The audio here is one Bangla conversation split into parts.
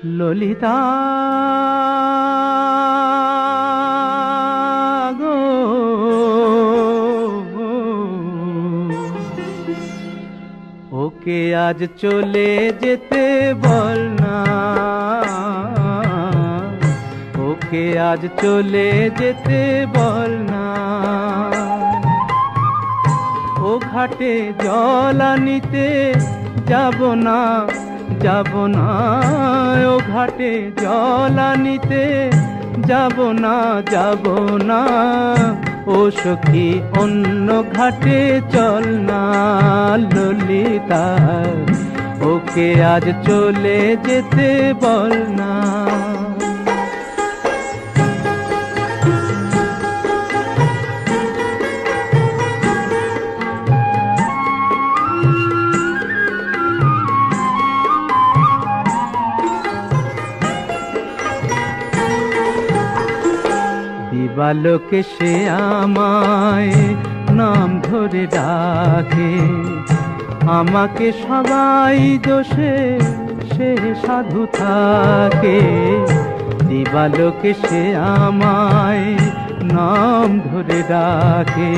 ললিতা গো, ওকে আজ চলে যেতে বল না, ওকে আজ চলে যেতে বল না। ও ঘাটে জল আনিতে যাব না, যাব না, ও ঘাটে জল আনিতে যাব না, যাব না। ও সখী অন্য ঘাটে চল না ললিতা, ওকে আজ চলে যেতে বল না। দিবালোকে সে আমায় নাম ধরে ডাকে, আমাকে সবাই দোষে সে সাধু থাকে। দিবালোকে সে আমায় নাম ধরে ডাকে,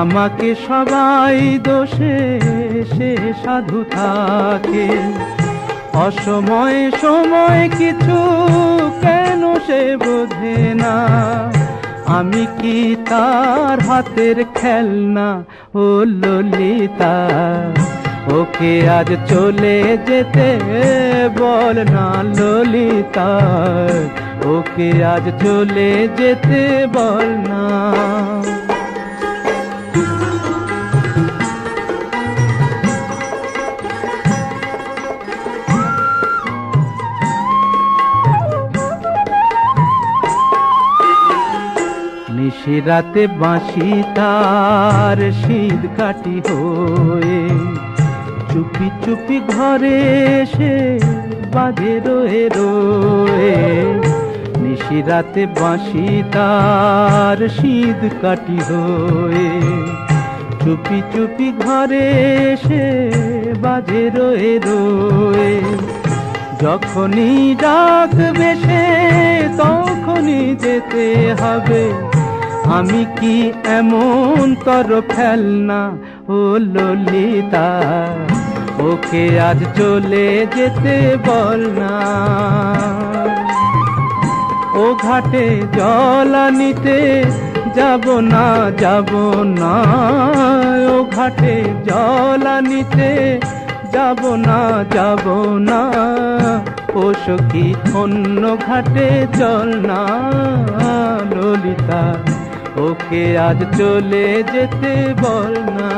আমাকে সবাই দোষে সে সাধু থাকে। অসময় সময় কিছু কেন সে বোঝে না, আমি কি তার হাতের খেলনা ও ললিতা। ওকে আজ চলে যেতে বল না ললিতা, ওকে আজ চলে যেতে বল না। নিশিরাতে বাঁশি তার শীত কাটি হয়ে, চুপি চুপি ঘরে এসে বাজে রয়ে রয়ে। নিশিরাতে বাঁশি তার শীত কাটি হয়ে, চুপি চুপি ঘরে এসে বাজে রয়ে রয়ে। যখনই ডাকবে সে তখনই যেতে হবে, আমি কি এমন তর ফেলনা ও ললিতা। ওকে আজ চলে যেতে বল না, ও ঘাটে জল আনিতে যাব না, যাব না, ও ঘাটে জল আনিতে যাব না, যাব না। ও সখী অন্য ঘাটে চল না ললিতা, ওকে আজ চলে যেতে বল না।